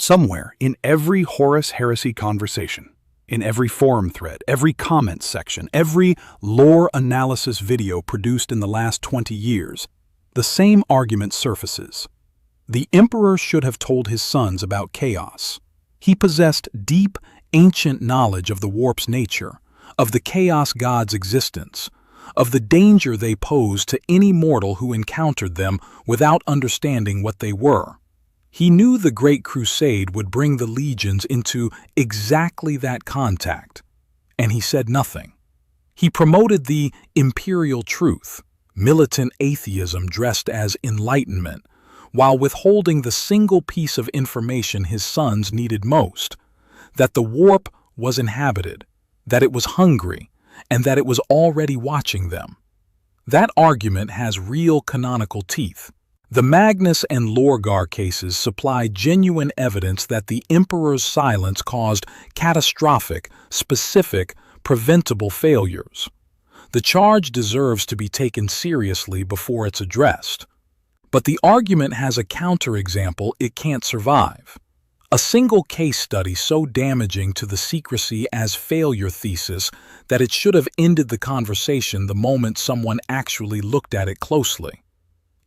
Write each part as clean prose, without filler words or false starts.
Somewhere in every Horus Heresy conversation, in every forum thread, every comment section, every lore analysis video produced in the last 20 years, the same argument surfaces. The Emperor should have told his sons about chaos. He possessed deep, ancient knowledge of the warp's nature, of the chaos god's existence, of the danger they posed to any mortal who encountered them without understanding what they were. He knew the Great Crusade would bring the legions into exactly that contact, and he said nothing. He promoted the Imperial Truth, militant atheism dressed as enlightenment, while withholding the single piece of information his sons needed most: that the warp was inhabited, that it was hungry, and that it was already watching them. That argument has real canonical teeth. The Magnus and Lorgar cases supply genuine evidence that the Emperor's silence caused catastrophic, specific, preventable failures. The charge deserves to be taken seriously before it's addressed. But the argument has a counterexample it can't survive. A single case study so damaging to the secrecy as failure thesis that it should have ended the conversation the moment someone actually looked at it closely.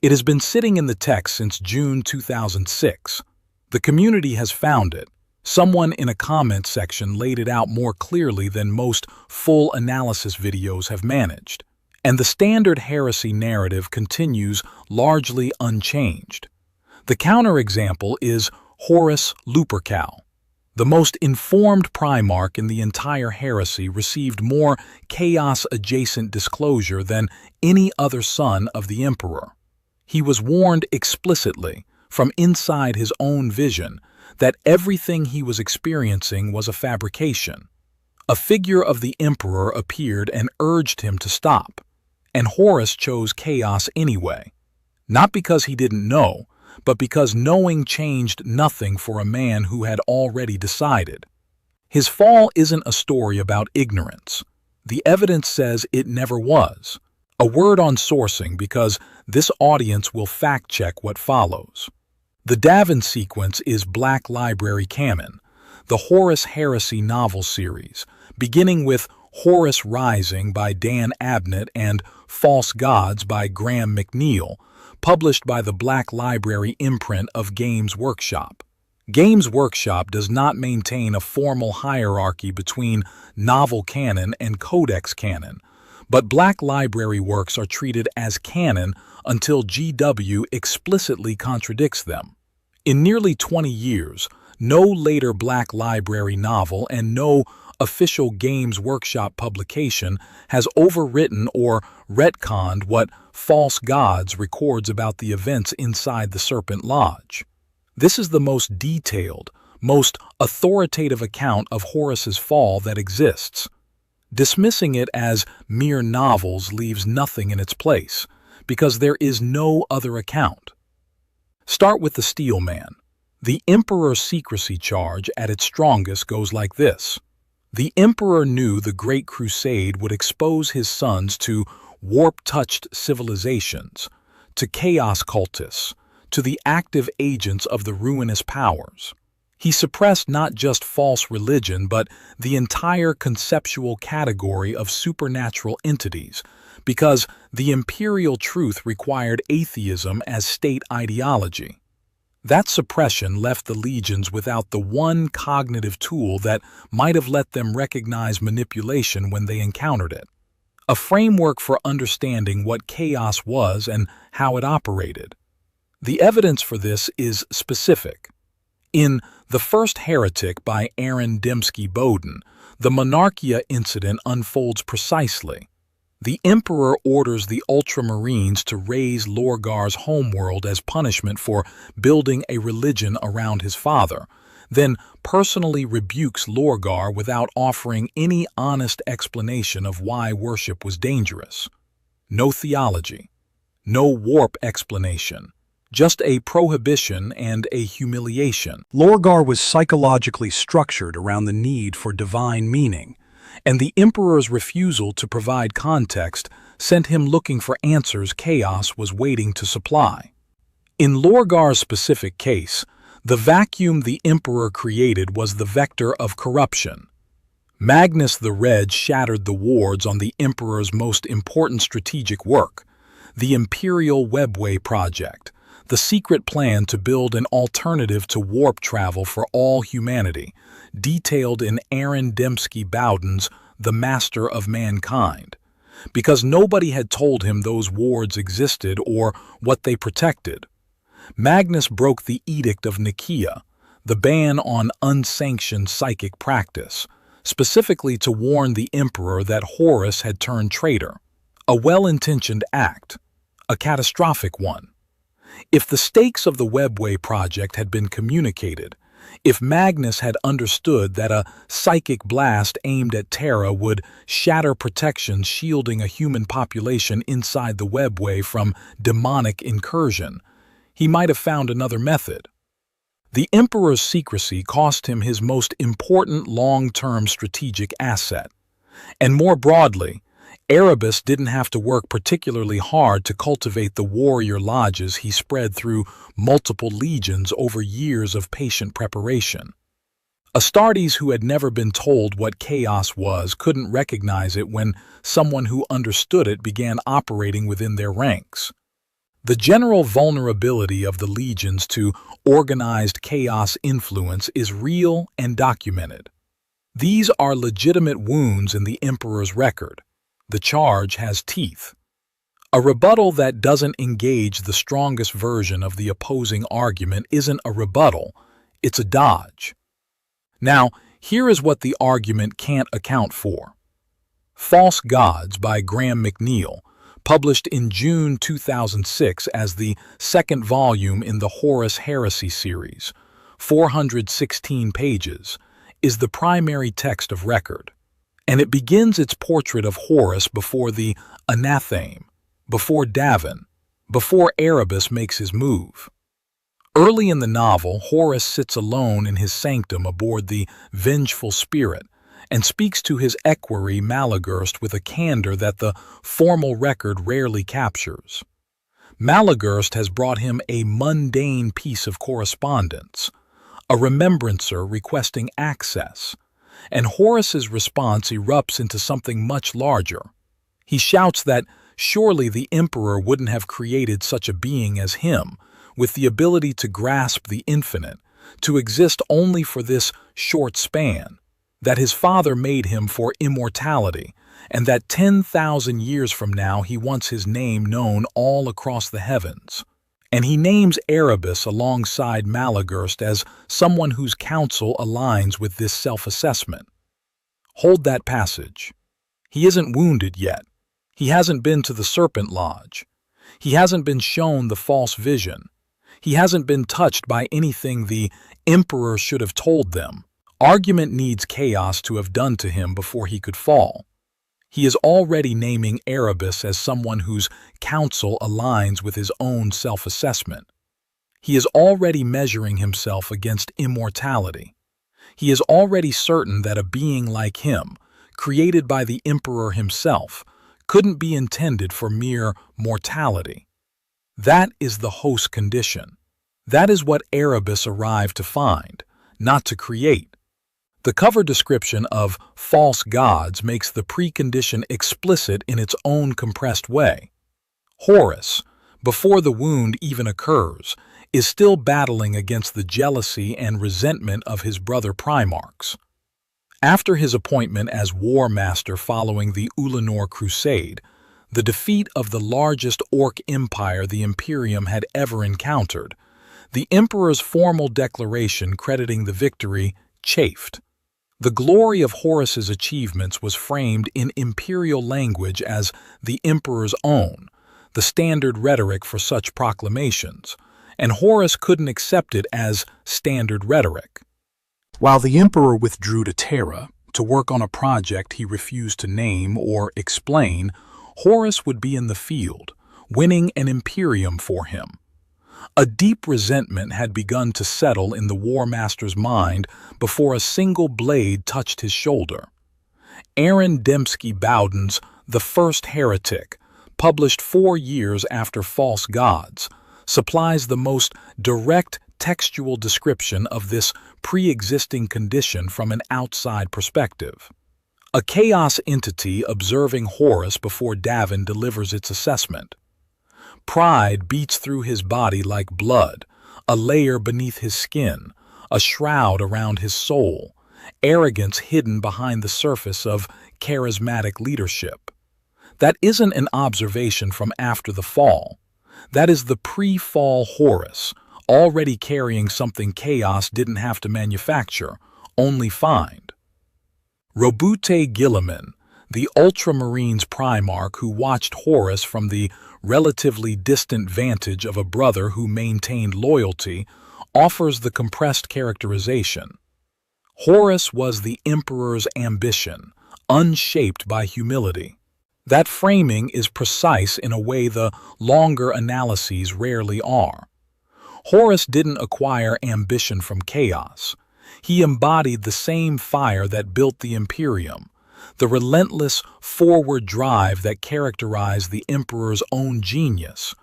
It has been sitting in the text since June 2006. The community has found it. Someone in a comment section laid it out more clearly than most full analysis videos have managed. And the standard heresy narrative continues largely unchanged. The counterexample is Horus Lupercal. The most informed Primarch in the entire heresy received more chaos-adjacent disclosure than any other son of the Emperor. He was warned explicitly, from inside his own vision, that everything he was experiencing was a fabrication. A figure of the Emperor appeared and urged him to stop, and Horus chose chaos anyway. Not because he didn't know, but because knowing changed nothing for a man who had already decided. His fall isn't a story about ignorance. The evidence says it never was. A word on sourcing, because this audience will fact-check what follows. The Davin sequence is Black Library canon, the Horus Heresy novel series, beginning with Horus Rising by Dan Abnett and False Gods by Graham McNeil, published by the Black Library imprint of Games Workshop. Games Workshop does not maintain a formal hierarchy between novel canon and codex canon, but Black Library works are treated as canon until GW explicitly contradicts them. In nearly 20 years, no later Black Library novel and no official Games Workshop publication has overwritten or retconned what False Gods records about the events inside the Serpent Lodge. This is the most detailed, most authoritative account of Horus's fall that exists. Dismissing it as mere novels leaves nothing in its place, because there is no other account. Start with the Steel Man. The Emperor's secrecy charge at its strongest goes like this. The Emperor knew the Great Crusade would expose his sons to warp-touched civilizations, to chaos cultists, to the active agents of the ruinous powers. He suppressed not just false religion, but the entire conceptual category of supernatural entities, because the Imperial Truth required atheism as state ideology. That suppression left the legions without the one cognitive tool that might have let them recognize manipulation when they encountered it. A framework for understanding what chaos was and how it operated. The evidence for this is specific. In The First Heretic by Aaron Dembski-Bowden, the Monarchia incident unfolds precisely. The Emperor orders the Ultramarines to raze Lorgar's homeworld as punishment for building a religion around his father, then personally rebukes Lorgar without offering any honest explanation of why worship was dangerous. No theology, no warp explanation, just a prohibition and a humiliation. Lorgar was psychologically structured around the need for divine meaning, and the Emperor's refusal to provide context sent him looking for answers chaos was waiting to supply. In Lorgar's specific case, The vacuum the emperor created was the vector of corruption. Magnus the Red shattered the wards on the emperor's most important strategic work, the Imperial Webway project, the secret plan to build an alternative to warp travel for all humanity, detailed in Aaron Dembski-Bowden's The Master of Mankind, because nobody had told him those wards existed or what they protected. Magnus broke the Edict of Nicaea, the ban on unsanctioned psychic practice, specifically to warn the emperor that Horus had turned traitor. A well-intentioned act, a catastrophic one. If the stakes of the Webway project had been communicated, if Magnus had understood that a psychic blast aimed at Terra would shatter protections shielding a human population inside the Webway from demonic incursion, he might have found another method. The emperor's secrecy cost him his most important long-term strategic asset. And more broadly, Erebus didn't have to work particularly hard to cultivate the warrior lodges he spread through multiple legions over years of patient preparation. Astartes, who had never been told what chaos was, couldn't recognize it when someone who understood it began operating within their ranks. The general vulnerability of the legions to organized chaos influence is real and documented. These are legitimate wounds in the emperor's record. The charge has teeth. A rebuttal that doesn't engage the strongest version of the opposing argument isn't a rebuttal, it's a dodge. Now, here is what the argument can't account for. False Gods by Graham McNeill, published in June 2006 as the second volume in the Horus Heresy series, 416 pages, is the primary text of record. And it begins its portrait of Horus before the anatheme, before Davin, before Erebus makes his move. Early in the novel, Horus sits alone in his sanctum aboard the Vengeful Spirit and speaks to his equerry Malagurst with a candor that the formal record rarely captures. Malagurst has brought him a mundane piece of correspondence, a remembrancer requesting access, and Horus's response erupts into something much larger. He shouts that surely the emperor wouldn't have created such a being as him, with the ability to grasp the infinite, to exist only for this short span, that his father made him for immortality, and that 10,000 years from now he wants his name known all across the heavens. And he names Erebus alongside Malagurst as someone whose counsel aligns with this self-assessment. Hold that passage. He isn't wounded yet. He hasn't been to the Serpent Lodge. He hasn't been shown the false vision. He hasn't been touched by anything the emperor should have told them. Argument needs chaos to have done to him before he could fall. He is already naming Erebus as someone whose counsel aligns with his own self-assessment. He is already measuring himself against immortality. He is already certain that a being like him, created by the emperor himself, couldn't be intended for mere mortality. That is the host condition. That is what Erebus arrived to find, not to create. The cover description of False Gods makes the precondition explicit in its own compressed way. Horus, before the wound even occurs, is still battling against the jealousy and resentment of his brother Primarchs. After his appointment as War Master following the Great Crusade, the defeat of the largest orc empire the Imperium had ever encountered, the Emperor's formal declaration crediting the victory chafed. The glory of Horus's achievements was framed in imperial language as the Emperor's own, the standard rhetoric for such proclamations, and Horus couldn't accept it as standard rhetoric. While the Emperor withdrew to Terra to work on a project he refused to name or explain, Horus would be in the field, winning an Imperium for him. A deep resentment had begun to settle in the War Master's mind before a single blade touched his shoulder. Aaron Dembski-Bowden's The First Heretic, published 4 years after False Gods, supplies the most direct textual description of this pre-existing condition from an outside perspective. A chaos entity observing Horus before Davin delivers its assessment. Pride beats through his body like blood, a layer beneath his skin, a shroud around his soul, arrogance hidden behind the surface of charismatic leadership. That isn't an observation from after the fall. That is the pre-fall Horus, already carrying something chaos didn't have to manufacture, only find. Robute Guilliman, the Ultramarines Primarch who watched Horus from the relatively distant vantage of a brother who maintained loyalty, offers the compressed characterization. Horus was the Emperor's ambition, unshaped by humility. That framing is precise in a way the longer analyses rarely are. Horus didn't acquire ambition from chaos. He embodied the same fire that built the Imperium, the relentless forward drive that characterized the Emperor's own genius,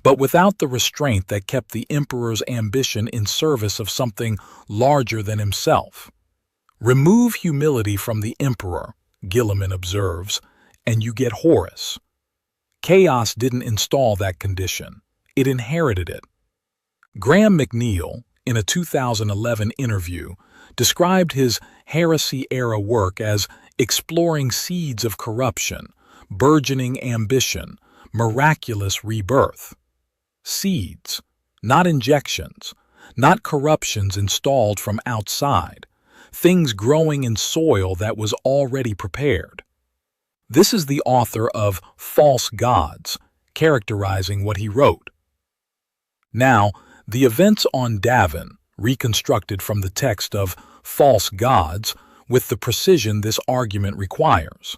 but without the restraint that kept the Emperor's ambition in service of something larger than himself. Remove humility from the Emperor, Guilliman observes, and you get Horus. Chaos didn't install that condition. It inherited it. Graham McNeill, in a 2011 interview, described his heresy-era work as exploring seeds of corruption, burgeoning ambition, miraculous rebirth. Seeds, not injections, not corruptions installed from outside, things growing in soil that was already prepared. This is the author of False Gods, characterizing what he wrote. Now, the events on Davin, reconstructed from the text of False Gods with the precision this argument requires.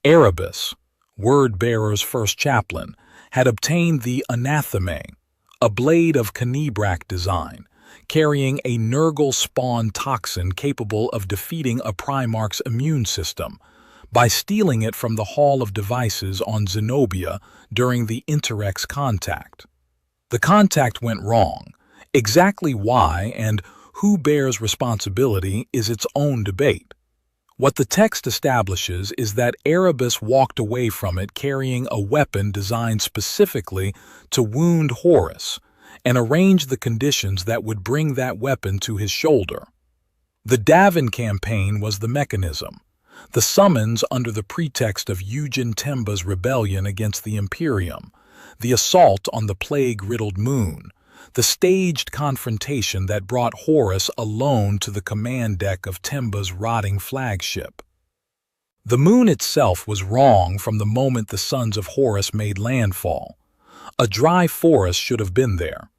Erebus, word-bearer's first chaplain, had obtained the anatheme, a blade of Knebrak design, carrying a Nurgle spawn toxin capable of defeating a Primarch's immune system, by stealing it from the Hall of Devices on Zenobia during the Interrex contact. The contact went wrong. Exactly why and who bears responsibility is its own debate. What the text establishes is that Erebus walked away from it carrying a weapon designed specifically to wound Horus, and arranged the conditions that would bring that weapon to his shoulder. The Davin campaign was the mechanism. The summons under the pretext of Eugen Temba's rebellion against the Imperium, the assault on the plague-riddled moon, the staged confrontation that brought Horus alone to the command deck of Temba's rotting flagship. The moon itself was wrong from the moment the sons of Horus made landfall. A dry forest should have been there.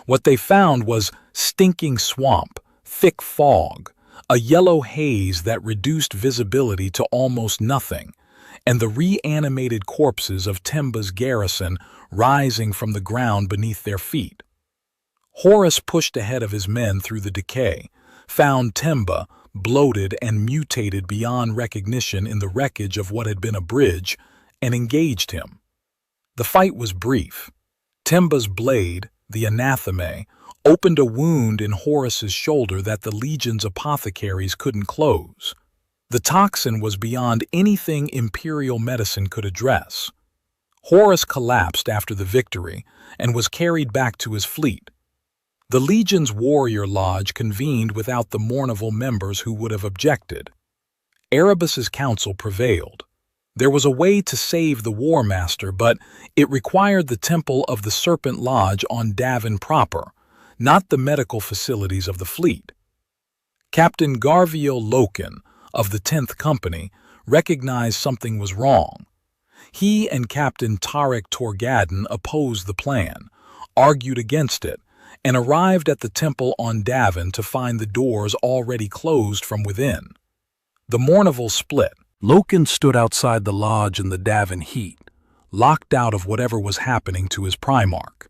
What they found was stinking swamp, thick fog, a yellow haze that reduced visibility to almost nothing, and the reanimated corpses of Temba's garrison rising from the ground beneath their feet. Horus pushed ahead of his men through the decay, found Temba, bloated and mutated beyond recognition in the wreckage of what had been a bridge, and engaged him. The fight was brief. Temba's blade, the anatheme, opened a wound in Horus's shoulder that the Legion's apothecaries couldn't close. The toxin was beyond anything Imperial medicine could address. Horus collapsed after the victory and was carried back to his fleet. The Legion's warrior lodge convened without the Mournival members who would have objected. Erebus's counsel prevailed. There was a way to save the War Master, but it required the Temple of the Serpent Lodge on Davin proper, not the medical facilities of the fleet. Captain Garvio Loken of the 10th Company recognized something was wrong. He and Captain Tarek Torgadon opposed the plan, argued against it, and arrived at the temple on Davin to find the doors already closed from within. The Mournival split. Loken stood outside the lodge in the Davin heat, locked out of whatever was happening to his Primarch.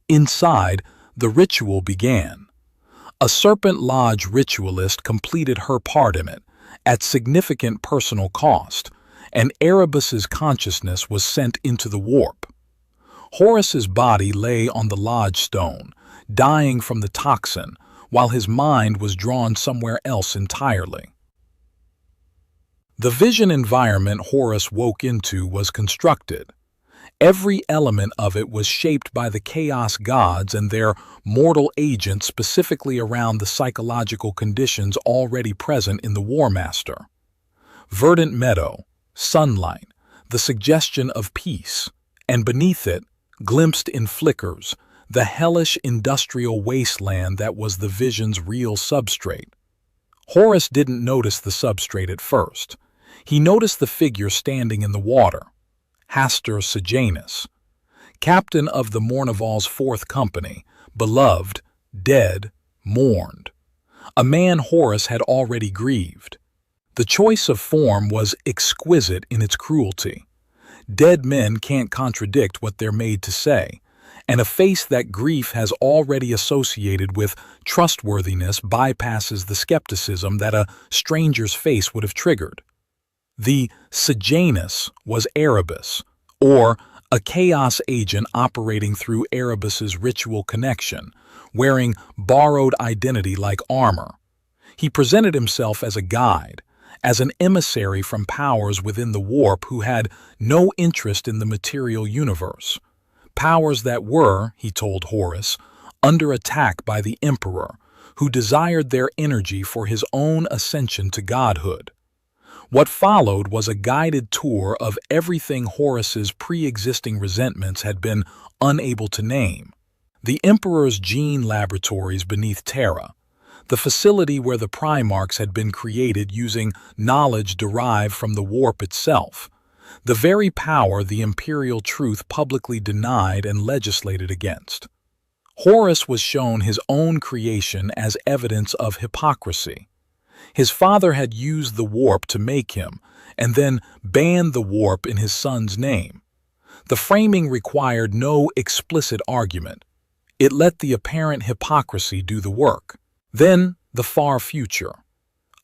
Inside, the ritual began. A Serpent Lodge ritualist completed her part in it, at significant personal cost, and Erebus's consciousness was sent into the warp. Horus's body lay on the lodge stone, dying from the toxin, while his mind was drawn somewhere else entirely. The vision environment Horus woke into was constructed. Every element of it was shaped by the chaos gods and their mortal agents, specifically around the psychological conditions already present in the War Master. Verdant meadow, sunlight, the suggestion of peace, and beneath it, glimpsed in flickers, the hellish industrial wasteland that was the vision's real substrate. Horus didn't notice the substrate at first. He noticed the figure standing in the water, Hastur Sejanus, captain of the Mournival's Fourth Company, beloved, dead, mourned. A man Horus had already grieved. The choice of form was exquisite in its cruelty. Dead men can't contradict what they're made to say, and a face that grief has already associated with trustworthiness bypasses the skepticism that a stranger's face would have triggered. The Sejanus was Erebus, or a chaos agent operating through Erebus's ritual connection, wearing borrowed identity like armor. He presented himself as a guide, as an emissary from powers within the warp who had no interest in the material universe. Powers that were, he told Horus, under attack by the Emperor, who desired their energy for his own ascension to godhood. What followed was a guided tour of everything Horus's pre-existing resentments had been unable to name. The Emperor's gene laboratories beneath Terra, the facility where the Primarchs had been created using knowledge derived from the warp itself, the very power the Imperial Truth publicly denied and legislated against. Horus was shown his own creation as evidence of hypocrisy. His father had used the warp to make him, and then banned the warp in his son's name. The framing required no explicit argument. It let the apparent hypocrisy do the work. Then, the far future.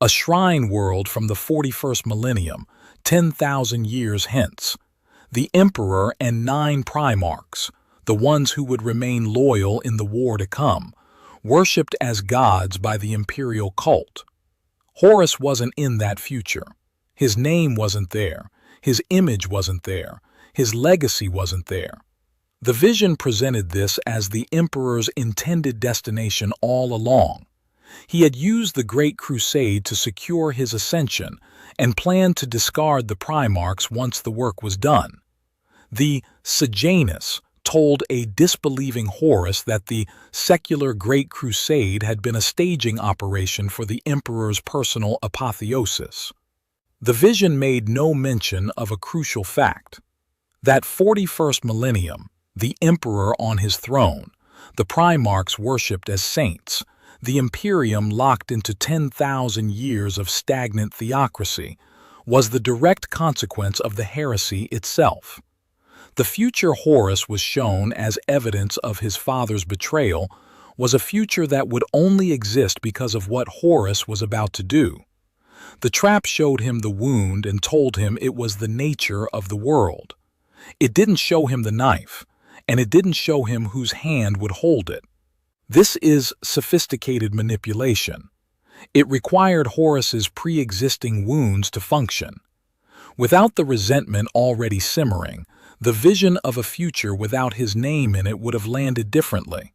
A shrine world from the 41st millennium, 10,000 years hence. The Emperor and 9 Primarchs, the ones who would remain loyal in the war to come, worshipped as gods by the imperial cult. Horus wasn't in that future. His name wasn't there. His image wasn't there. His legacy wasn't there. The vision presented this as the Emperor's intended destination all along. He had used the Great Crusade to secure his ascension and planned to discard the Primarchs once the work was done. The Sejanus told a disbelieving Horus that the secular Great Crusade had been a staging operation for the Emperor's personal apotheosis. The vision made no mention of a crucial fact. That 41st millennium, the Emperor on his throne, the Primarchs worshipped as saints, the Imperium locked into 10,000 years of stagnant theocracy, was the direct consequence of the heresy itself. The future Horus was shown as evidence of his father's betrayal was a future that would only exist because of what Horus was about to do. The trap showed him the wound and told him it was the nature of the world. It didn't show him the knife, and it didn't show him whose hand would hold it. This is sophisticated manipulation. It required Horus's pre-existing wounds to function. Without the resentment already simmering, the vision of a future without his name in it would have landed differently.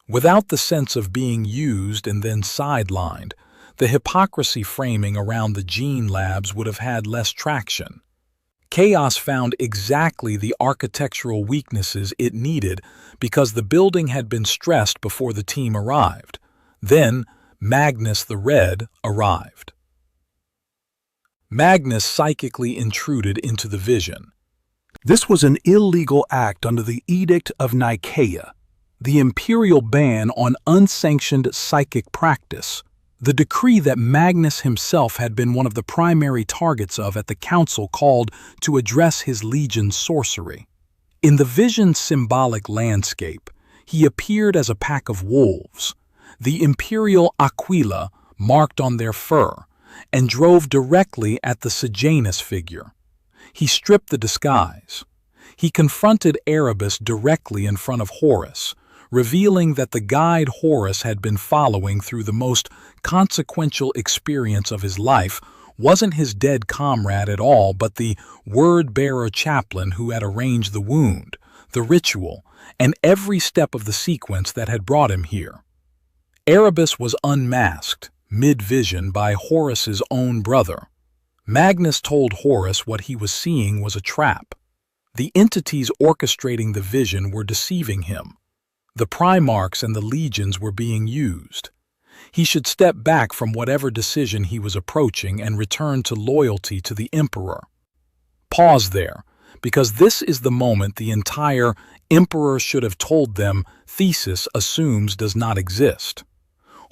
Without the sense of being used and then sidelined, the hypocrisy framing around the gene labs would have had less traction. Chaos found exactly the architectural weaknesses it needed because the building had been stressed before the team arrived. Then, Magnus the Red arrived. Magnus psychically intruded into the vision. This was an illegal act under the Edict of Nicaea, the imperial ban on unsanctioned psychic practice, the decree that Magnus himself had been one of the primary targets of at the council called to address his legion's sorcery. In the vision's symbolic landscape, he appeared as a pack of wolves, the imperial aquila marked on their fur, and drove directly at the Sejanus figure. He stripped the disguise. He confronted Erebus directly in front of Horus, revealing that the guide Horus had been following through the most consequential experience of his life wasn't his dead comrade at all, but the word-bearer chaplain who had arranged the wound, the ritual, and every step of the sequence that had brought him here. Erebus was unmasked, mid-vision, by Horus's own brother. Magnus told Horus what he was seeing was a trap. The entities orchestrating the vision were deceiving him. The Primarchs and the legions were being used. He should step back from whatever decision he was approaching and return to loyalty to the Emperor. Pause there, because this is the moment the entire Emperor should have told them thesis assumes does not exist.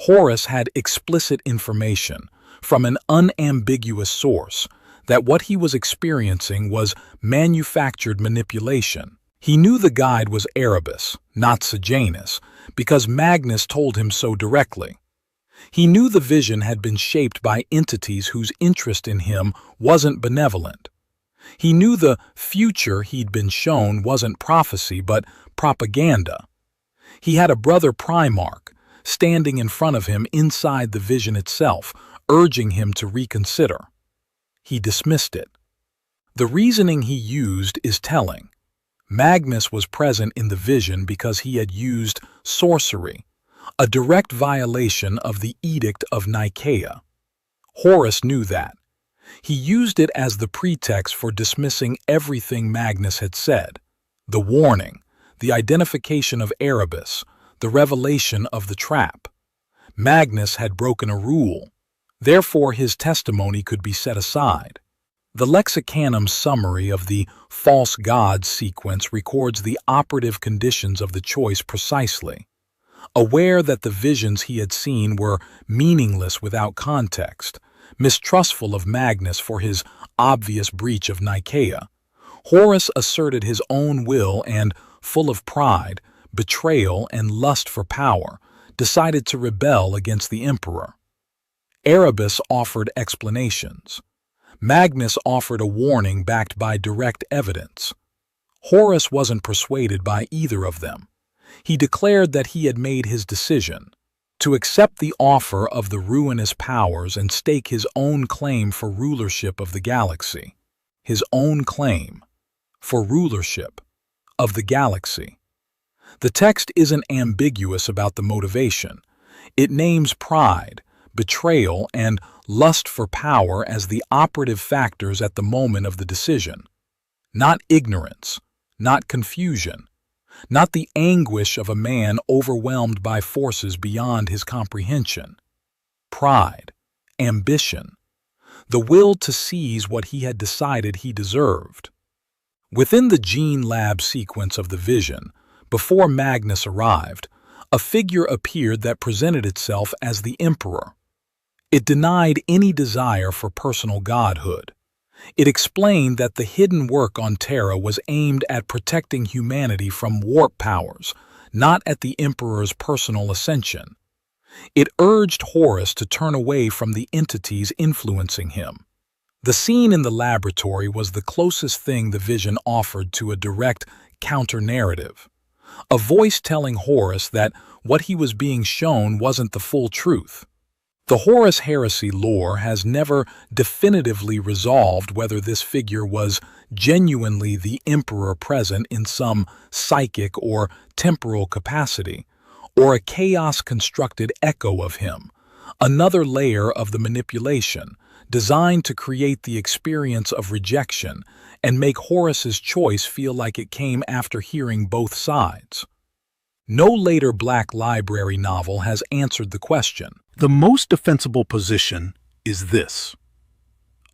Horus had explicit information from an unambiguous source that what he was experiencing was manufactured manipulation. He knew the guide was Erebus, not Sejanus, because Magnus told him so directly. He knew the vision had been shaped by entities whose interest in him wasn't benevolent. He knew the future he'd been shown wasn't prophecy but propaganda. He had a brother Primarch standing in front of him inside the vision itself, urging him to reconsider. He dismissed it. The reasoning he used is telling. Magnus was present in the vision because he had used sorcery, a direct violation of the Edict of Nicaea. Horus knew that. He used it as the pretext for dismissing everything Magnus had said: the warning, the identification of Erebus, the revelation of the trap. Magnus had broken a rule. Therefore, his testimony could be set aside. The Lexicanum summary of the false gods sequence records the operative conditions of the choice precisely. Aware that the visions he had seen were meaningless without context, mistrustful of Magnus for his obvious breach of Nicaea, Horus asserted his own will and, full of pride, betrayal, and lust for power, decided to rebel against the Emperor. Erebus offered explanations. Magnus offered a warning backed by direct evidence. Horus wasn't persuaded by either of them. He declared that he had made his decision to accept the offer of the ruinous powers and stake his own claim for rulership of the galaxy. His own claim for rulership of the galaxy. The text isn't ambiguous about the motivation. It names pride, betrayal, and lust for power as the operative factors at the moment of the decision. Not ignorance, not confusion, not the anguish of a man overwhelmed by forces beyond his comprehension. Pride, ambition, the will to seize what he had decided he deserved. Within the gene lab sequence of the vision, before Magnus arrived, a figure appeared that presented itself as the Emperor. It denied any desire for personal godhood. It explained that the hidden work on Terra was aimed at protecting humanity from warp powers, not at the Emperor's personal ascension. It urged Horus to turn away from the entities influencing him. The scene in the laboratory was the closest thing the vision offered to a direct counter-narrative. A voice telling Horus that what he was being shown wasn't the full truth. The Horus Heresy lore has never definitively resolved whether this figure was genuinely the Emperor present in some psychic or temporal capacity, or a chaos-constructed echo of him, another layer of the manipulation, designed to create the experience of rejection and make Horus's choice feel like it came after hearing both sides. No later Black Library novel has answered the question. The most defensible position is this.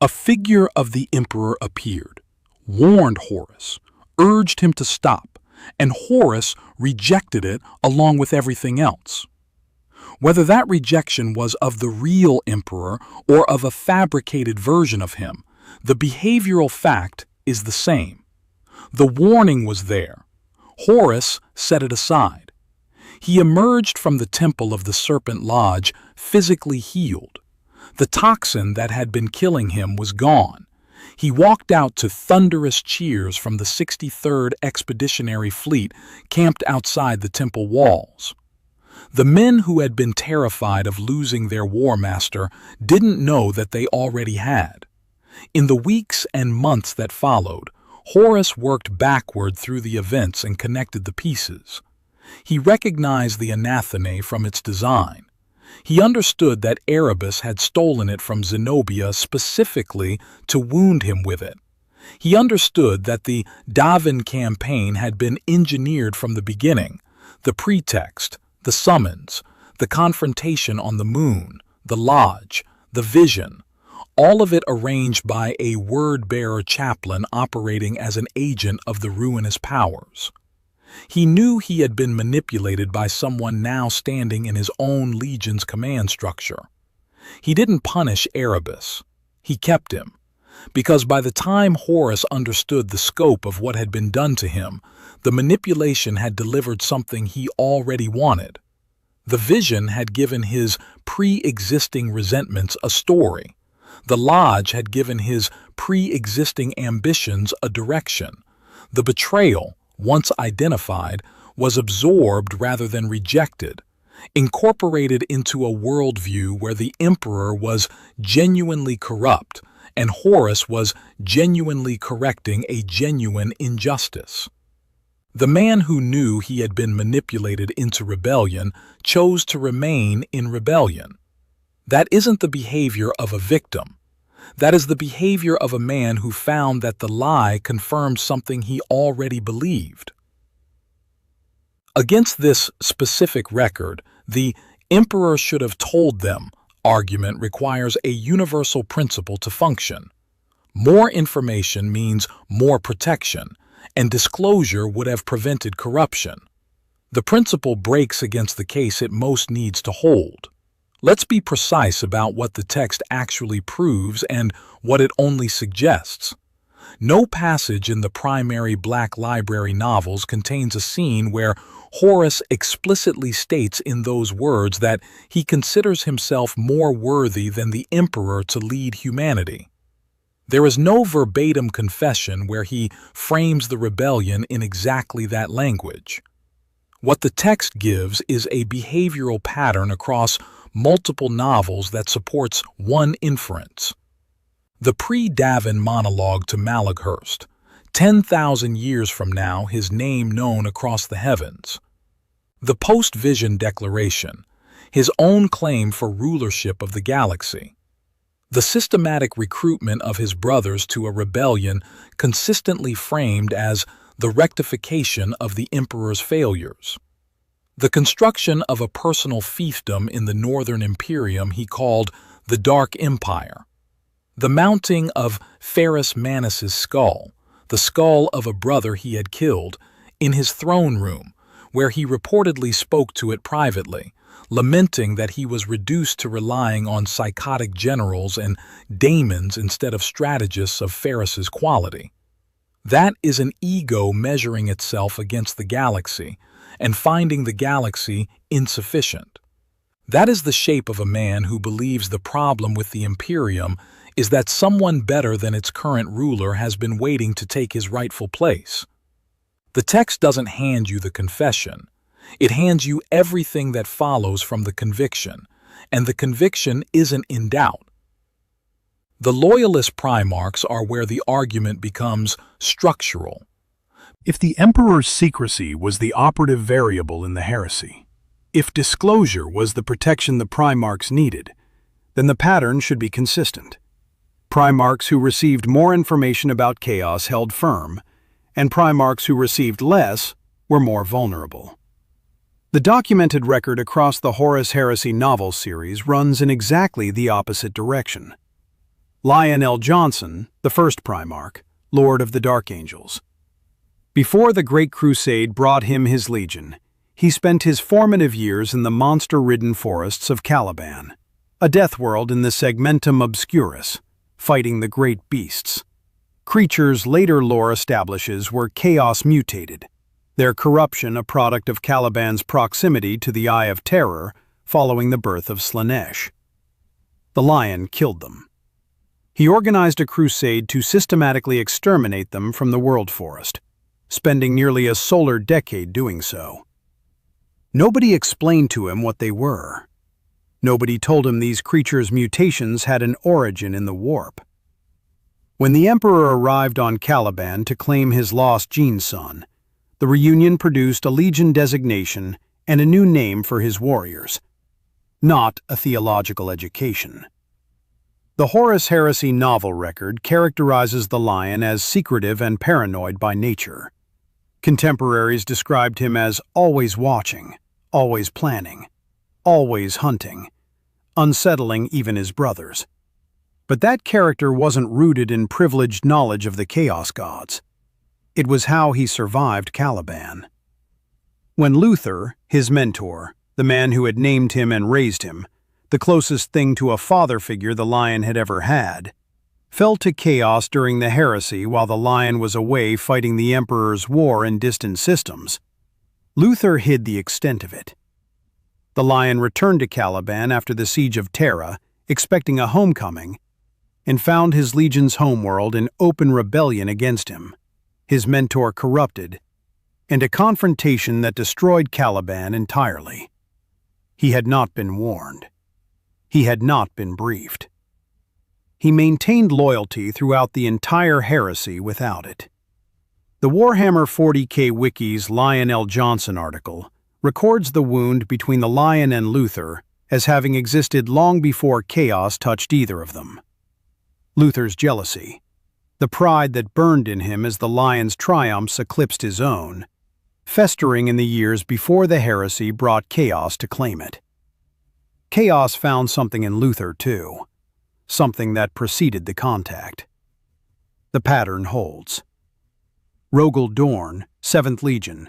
A figure of the Emperor appeared, warned Horus, urged him to stop, and Horus rejected it along with everything else. Whether that rejection was of the real Emperor or of a fabricated version of him, the behavioral fact is the same. The warning was there. Horus set it aside. He emerged from the temple of the Serpent Lodge physically healed. The toxin that had been killing him was gone. He walked out to thunderous cheers from the 63rd Expeditionary Fleet camped outside the temple walls. The men who had been terrified of losing their war master didn't know that they already had. In the weeks and months that followed, Horus worked backward through the events and connected the pieces. He recognized the anatheme from its design. He understood that Erebus had stolen it from Zenobia specifically to wound him with it. He understood that the Davin campaign had been engineered from the beginning, the pretext, the summons, the confrontation on the moon, the lodge, the vision, all of it arranged by a word-bearer chaplain operating as an agent of the ruinous powers. He knew he had been manipulated by someone now standing in his own legion's command structure. He didn't punish Erebus. He kept him. Because by the time Horus understood the scope of what had been done to him, the manipulation had delivered something he already wanted. The vision had given his pre-existing resentments a story. The lodge had given his pre-existing ambitions a direction. The betrayal, once identified, was absorbed rather than rejected, incorporated into a worldview where the emperor was genuinely corrupt and Horus was genuinely correcting a genuine injustice. The man who knew he had been manipulated into rebellion chose to remain in rebellion. That isn't the behavior of a victim. That is the behavior of a man who found that the lie confirmed something he already believed. Against this specific record, the "emperor should have told them" argument requires a universal principle to function. More information means more protection, and disclosure would have prevented corruption. The principle breaks against the case it most needs to hold. Let's be precise about what the text actually proves and what it only suggests. No passage in the primary Black Library novels contains a scene where Horus explicitly states in those words that he considers himself more worthy than the emperor to lead humanity. There is no verbatim confession where he frames the rebellion in exactly that language. What the text gives is a behavioral pattern across multiple novels that supports one inference. The pre-Davin monologue to Malaghurst, 10,000 years from now, his name known across the heavens. The post-vision declaration, his own claim for rulership of the galaxy. The systematic recruitment of his brothers to a rebellion consistently framed as the rectification of the emperor's failures. The construction of a personal fiefdom in the Northern Imperium he called the Dark Empire. The mounting of Ferrus Manus's skull, the skull of a brother he had killed, in his throne room, where he reportedly spoke to it privately, lamenting that he was reduced to relying on psychotic generals and daemons instead of strategists of Ferrus's quality. That is an ego measuring itself against the galaxy and finding the galaxy insufficient. That is the shape of a man who believes the problem with the Imperium is that someone better than its current ruler has been waiting to take his rightful place. The text doesn't hand you the confession. It hands you everything that follows from the conviction, and the conviction isn't in doubt. The loyalist Primarchs are where the argument becomes structural. If the emperor's secrecy was the operative variable in the heresy, if disclosure was the protection the Primarchs needed, then the pattern should be consistent. Primarchs who received more information about chaos held firm, and Primarchs who received less were more vulnerable. The documented record across the Horus Heresy novel series runs in exactly the opposite direction. Lionel Johnson, the first Primarch, Lord of the Dark Angels. Before the Great Crusade brought him his legion, he spent his formative years in the monster-ridden forests of Caliban, a death world in the Segmentum Obscurus, fighting the great beasts. Creatures later lore establishes were chaos mutated, their corruption a product of Caliban's proximity to the Eye of Terror following the birth of Slaanesh. The lion killed them. He organized a crusade to systematically exterminate them from the world forest, spending nearly a solar decade doing so. Nobody explained to him what they were. Nobody told him these creatures' mutations had an origin in the warp. When the Emperor arrived on Caliban to claim his lost gene son, the reunion produced a legion designation and a new name for his warriors, not a theological education. The Horus Heresy novel record characterizes the lion as secretive and paranoid by nature. Contemporaries described him as always watching, always planning, always hunting, unsettling even his brothers. But that character wasn't rooted in privileged knowledge of the Chaos Gods. It was how he survived Caliban. When Luther, his mentor, the man who had named him and raised him, the closest thing to a father figure the lion had ever had, fell to chaos during the heresy while the lion was away fighting the Emperor's war in distant systems, Luther hid the extent of it. The lion returned to Caliban after the siege of Terra, expecting a homecoming, and found his legion's homeworld in open rebellion against him, his mentor corrupted, and a confrontation that destroyed Caliban entirely. He had not been warned. He had not been briefed. He maintained loyalty throughout the entire heresy without it. The Warhammer 40K Wiki's Lionel Johnson article records the wound between the lion and Luther as having existed long before chaos touched either of them. Luther's jealousy, the pride that burned in him as the lion's triumphs eclipsed his own, festering in the years before the heresy brought chaos to claim it. Chaos found something in Luther, too, something that preceded the contact. The pattern holds. Rogel Dorn, 7th Legion,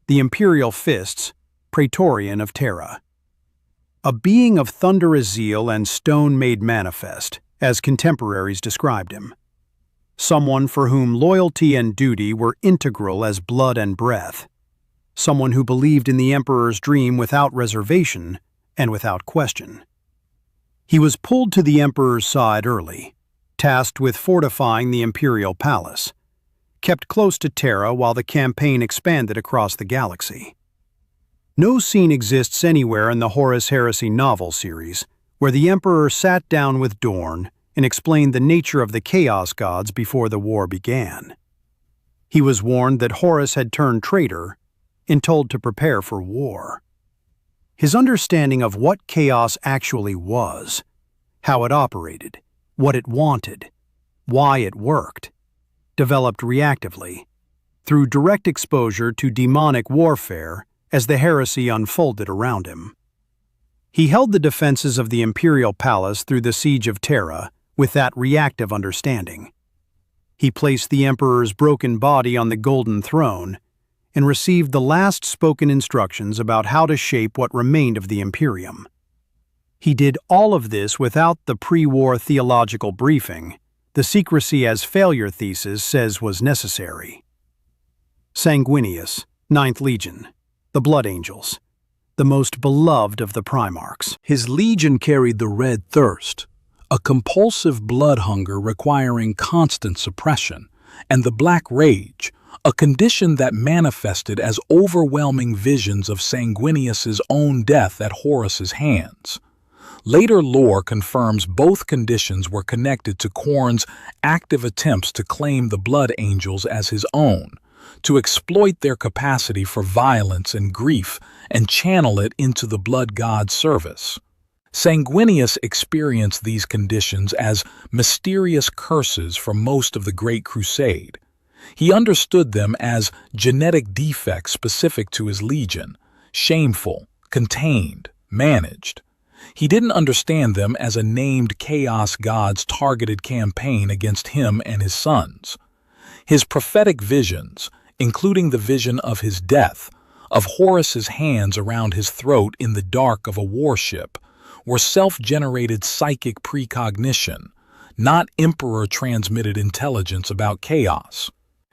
the Imperial Fists, Praetorian of Terra. A being of thunderous zeal and stone made manifest, as contemporaries described him. Someone for whom loyalty and duty were integral as blood and breath. Someone who believed in the Emperor's dream without reservation and without question. He was pulled to the Emperor's side early, tasked with fortifying the Imperial Palace, kept close to Terra while the campaign expanded across the galaxy. No scene exists anywhere in the Horus Heresy novel series where the Emperor sat down with Dorn and explained the nature of the Chaos Gods before the war began. He was warned that Horus had turned traitor and told to prepare for war. His understanding of what chaos actually was, how it operated, what it wanted, why it worked, developed reactively, through direct exposure to demonic warfare as the heresy unfolded around him. He held the defenses of the Imperial Palace through the siege of Terra with that reactive understanding. He placed the Emperor's broken body on the Golden Throne and received the last spoken instructions about how to shape what remained of the Imperium. He did all of this without the pre-war theological briefing the secrecy as failure thesis says was necessary. Sanguinius, 9th Legion, the Blood Angels, the most beloved of the Primarchs. His legion carried the Red Thirst, a compulsive blood hunger requiring constant suppression, and the Black Rage, a condition that manifested as overwhelming visions of Sanguinius's own death at Horus's hands. Later lore confirms both conditions were connected to Khorne's active attempts to claim the Blood Angels as his own, to exploit their capacity for violence and grief and channel it into the blood god's service. Sanguinius experienced these conditions as mysterious curses for most of the Great Crusade. He understood them as genetic defects specific to his legion, shameful, contained, managed. He didn't understand them as a named chaos god's targeted campaign against him and his sons. His prophetic visions, including the vision of his death, of Horus's hands around his throat in the dark of a warship, were self-generated psychic precognition, not emperor-transmitted intelligence about chaos.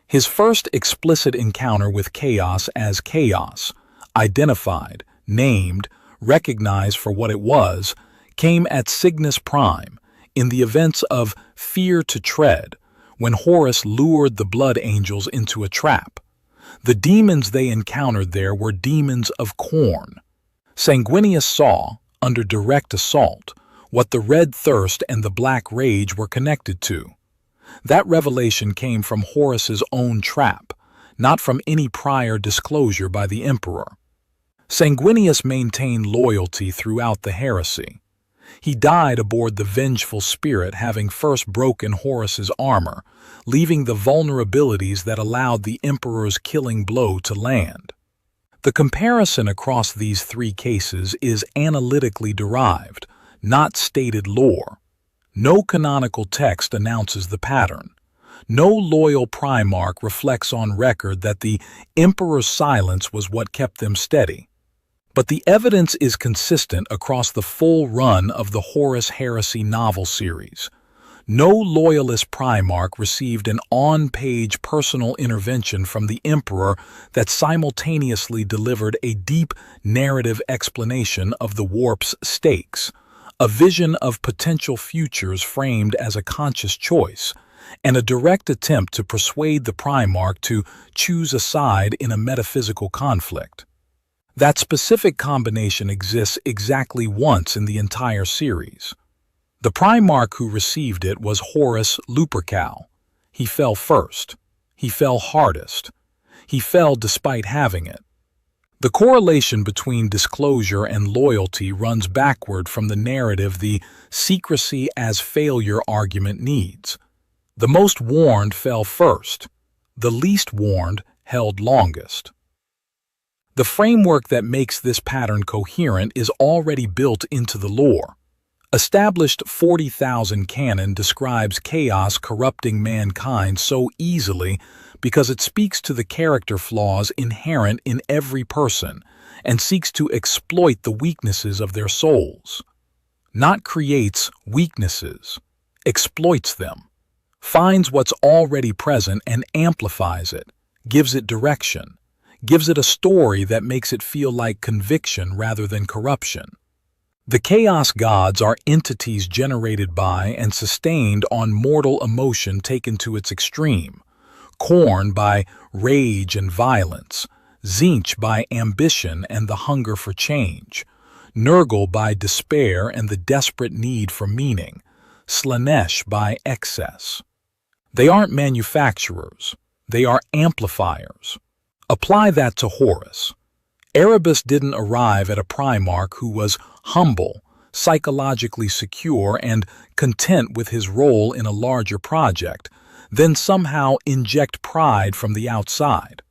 His first explicit encounter with chaos as chaos, identified, named, recognized for what it was, came at Cygnus Prime, in the events of Fear to Tread, when Horus lured the blood angels into a trap. The demons they encountered there were demons of corn. Sanguinius saw, under direct assault, what the red thirst and the black rage were connected to. That revelation came from Horus's own trap, not from any prior disclosure by the emperor. Sanguinius maintained loyalty throughout the heresy. He died aboard the vengeful spirit, having first broken Horus's armor, leaving the vulnerabilities that allowed the emperor's killing blow to land. The comparison across these three cases is analytically derived, not stated lore. No canonical text announces the pattern. No loyal Primarch reflects on record that the emperor's silence was what kept them steady. But the evidence is consistent across the full run of the Horus Heresy novel series. No loyalist Primarch received an on-page personal intervention from the emperor that simultaneously delivered a deep narrative explanation of the warp's stakes, a vision of potential futures framed as a conscious choice, and a direct attempt to persuade the Primarch to choose a side in a metaphysical conflict. That specific combination exists exactly once in the entire series. The Primarch who received it was Horus Lupercal. He fell first. He fell hardest. He fell despite having it. The correlation between disclosure and loyalty runs backward from the narrative the secrecy as failure argument needs. The most warned fell first. The least warned held longest. The framework that makes this pattern coherent is already built into the lore. Established 40,000 canon describes chaos corrupting mankind so easily because it speaks to the character flaws inherent in every person and seeks to exploit the weaknesses of their souls. Not creates weaknesses, exploits them, finds what's already present and amplifies it, gives it direction, gives it a story that makes it feel like conviction rather than corruption. The chaos gods are entities generated by and sustained on mortal emotion taken to its extreme. Korn by rage and violence, Tzeentch by ambition and the hunger for change, Nurgle by despair and the desperate need for meaning, Slaanesh by excess. They aren't manufacturers, they are amplifiers. Apply that to Horus. Erebus didn't arrive at a Primarch who was humble, psychologically secure, and content with his role in a larger project, then somehow inject pride from the outside.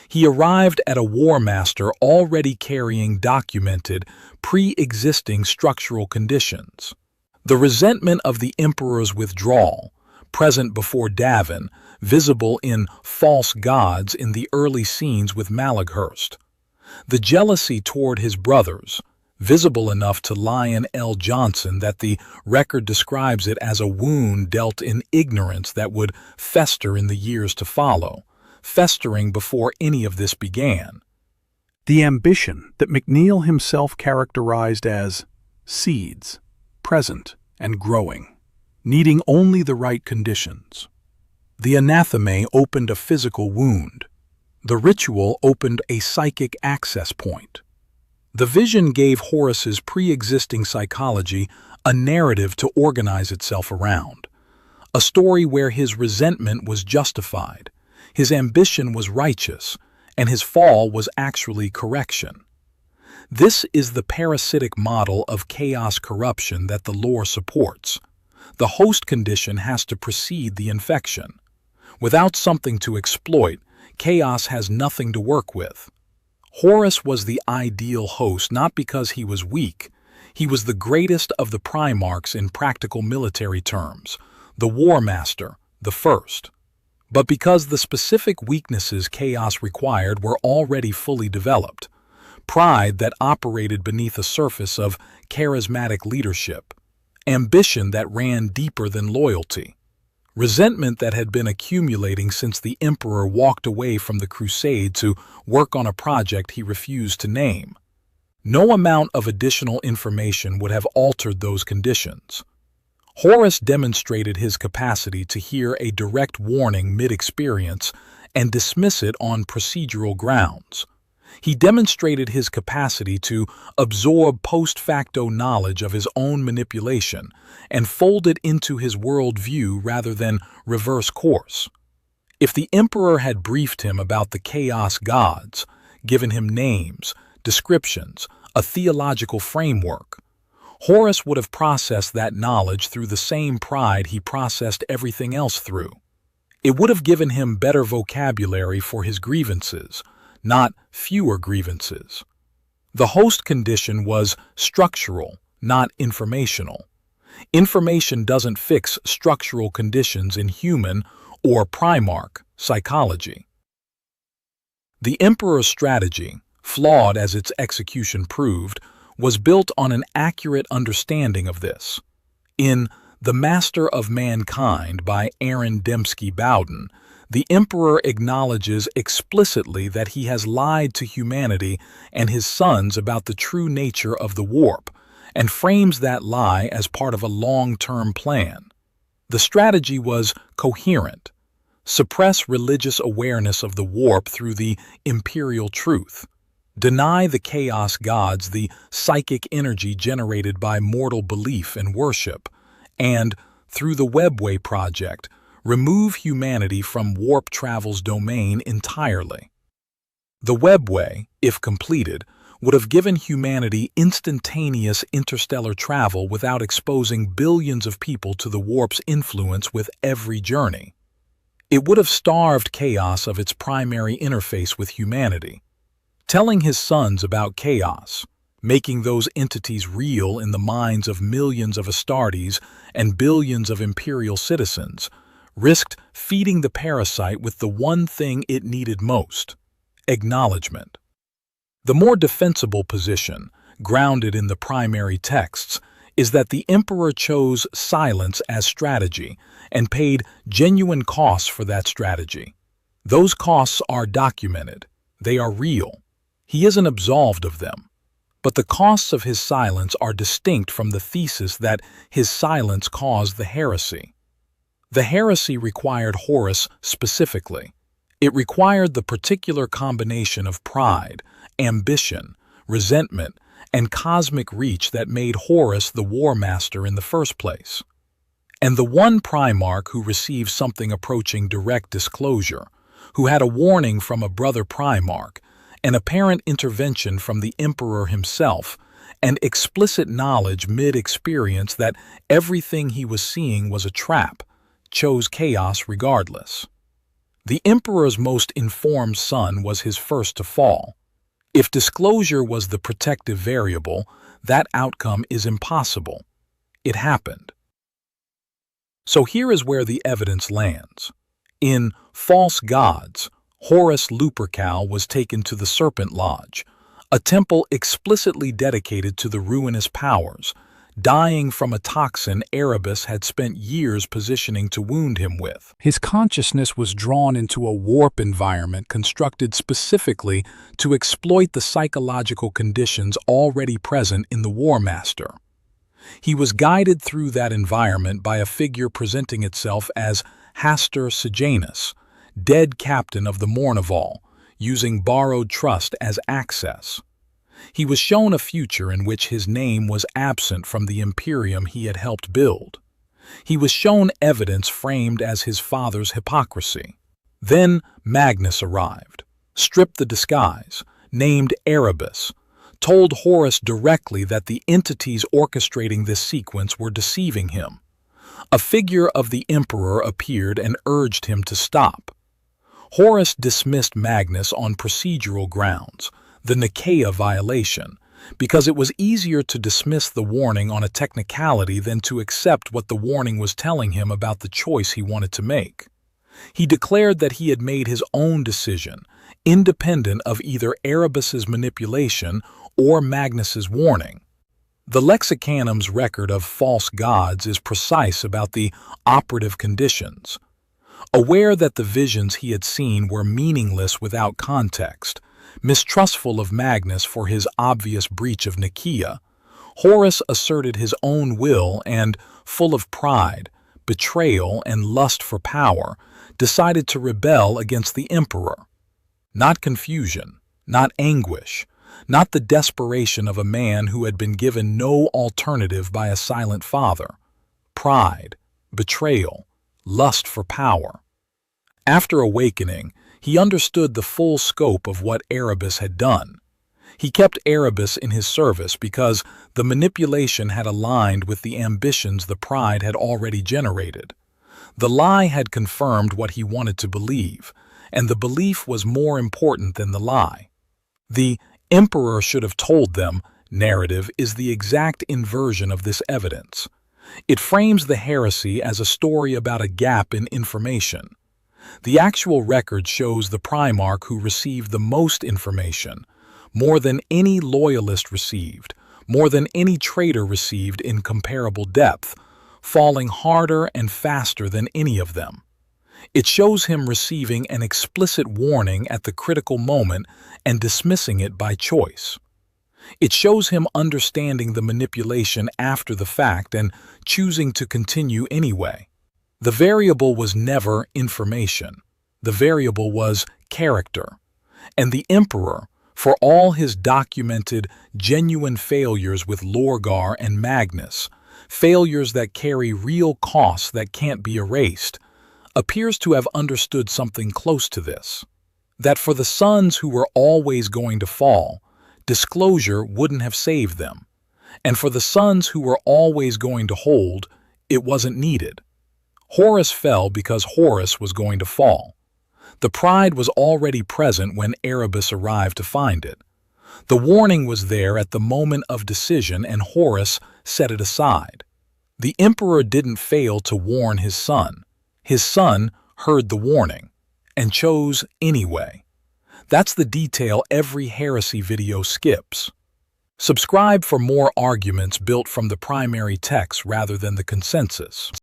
He arrived at a war master already carrying documented, pre-existing structural conditions. The resentment of the emperor's withdrawal, present before Davin, visible in False Gods in the early scenes with Malaghurst. The jealousy toward his brothers, visible enough to Lion L. Johnson that the record describes it as a wound dealt in ignorance that would fester in the years to follow, festering before any of this began. The ambition that McNeill himself characterized as seeds, present and growing, needing only the right conditions. The anatheme opened a physical wound. The ritual opened a psychic access point. The vision gave Horus's pre-existing psychology a narrative to organize itself around, a story where his resentment was justified, his ambition was righteous, and his fall was actually correction. This is the parasitic model of chaos corruption that the lore supports. The host condition has to precede the infection. Without something to exploit, chaos has nothing to work with. Horus was the ideal host not because he was weak. He was the greatest of the Primarchs in practical military terms, the War Master, the first. But because the specific weaknesses chaos required were already fully developed, pride that operated beneath a surface of charismatic leadership, ambition that ran deeper than loyalty, resentment that had been accumulating since the emperor walked away from the crusade to work on a project he refused to name. No amount of additional information would have altered those conditions. Horus demonstrated his capacity to hear a direct warning mid-experience and dismiss it on procedural grounds. He demonstrated his capacity to absorb post-facto knowledge of his own manipulation and fold it into his worldview rather than reverse course. If the emperor had briefed him about the chaos gods, given him names, descriptions, a theological framework, Horus would have processed that knowledge through the same pride he processed everything else through. It would have given him better vocabulary for his grievances, not fewer grievances. The host condition was structural, not informational. Information doesn't fix structural conditions in human or Primarch psychology. The emperor's strategy, flawed as its execution proved, was built on an accurate understanding of this. In The Master of Mankind by Aaron Dembski-Bowden, the emperor acknowledges explicitly that he has lied to humanity and his sons about the true nature of the warp, and frames that lie as part of a long-term plan. The strategy was coherent: suppress religious awareness of the warp through the Imperial Truth, deny the chaos gods the psychic energy generated by mortal belief and worship, and, through the Webway project, remove humanity from warp travel's domain entirely. The Webway, if completed, would have given humanity instantaneous interstellar travel without exposing billions of people to the warp's influence with every journey. It would have starved chaos of its primary interface with humanity. Telling his sons about chaos, making those entities real in the minds of millions of Astartes and billions of Imperial citizens, risked feeding the parasite with the one thing it needed most: acknowledgement. The more defensible position, grounded in the primary texts, is that the emperor chose silence as strategy and paid genuine costs for that strategy. Those costs are documented. They are real. He isn't absolved of them. But the costs of his silence are distinct from the thesis that his silence caused the heresy. The heresy required Horus specifically. It required the particular combination of pride, ambition, resentment, and cosmic reach that made Horus the war master in the first place. And the one Primarch who received something approaching direct disclosure, who had a warning from a brother Primarch, an apparent intervention from the emperor himself, and explicit knowledge mid-experience that everything he was seeing was a trap, chose chaos regardless. The emperor's most informed son was his first to fall. If disclosure was the protective variable, that outcome is impossible. It happened. So here is where the evidence lands. In False Gods, Horus Lupercal was taken to the Serpent Lodge, a temple explicitly dedicated to the ruinous powers, dying from a toxin Erebus had spent years positioning to wound him with. His consciousness was drawn into a warp environment constructed specifically to exploit the psychological conditions already present in the War Master. He was guided through that environment by a figure presenting itself as Hastur Sejanus, dead captain of the Mournival, using borrowed trust as access. He was shown a future in which his name was absent from the Imperium he had helped build. He was shown evidence framed as his father's hypocrisy. Then Magnus arrived, stripped the disguise, named Erebus, told Horus directly that the entities orchestrating this sequence were deceiving him. A figure of the emperor appeared and urged him to stop. Horus dismissed Magnus on procedural grounds, the Nicaea violation, because it was easier to dismiss the warning on a technicality than to accept what the warning was telling him about the choice he wanted to make. He declared that he had made his own decision, independent of either Erebus's manipulation or Magnus's warning. The Lexicanum's record of false gods is precise about the operative conditions. Aware that the visions he had seen were meaningless without context, mistrustful of Magnus for his obvious breach of Nicaea, Horus asserted his own will and, full of pride, betrayal, and lust for power, decided to rebel against the emperor. Not confusion, not anguish, not the desperation of a man who had been given no alternative by a silent father. Pride, betrayal, lust for power. After awakening, he understood the full scope of what Erebus had done. He kept Erebus in his service because the manipulation had aligned with the ambitions the pride had already generated. The lie had confirmed what he wanted to believe, and the belief was more important than the lie. The "emperor should have told them" narrative is the exact inversion of this evidence. It frames the heresy as a story about a gap in information. The actual record shows the Primarch who received the most information, more than any loyalist received, more than any traitor received in comparable depth, falling harder and faster than any of them. It shows him receiving an explicit warning at the critical moment and dismissing it by choice. It shows him understanding the manipulation after the fact and choosing to continue anyway. The variable was never information. The variable was character. And the emperor, for all his documented, genuine failures with Lorgar and Magnus, failures that carry real costs that can't be erased, appears to have understood something close to this. That for the sons who were always going to fall, disclosure wouldn't have saved them. And for the sons who were always going to hold, it wasn't needed. Horus fell because Horus was going to fall. The pride was already present when Erebus arrived to find it. The warning was there at the moment of decision, and Horus set it aside. The emperor didn't fail to warn his son. His son heard the warning and chose anyway. That's the detail every heresy video skips. Subscribe for more arguments built from the primary text rather than the consensus.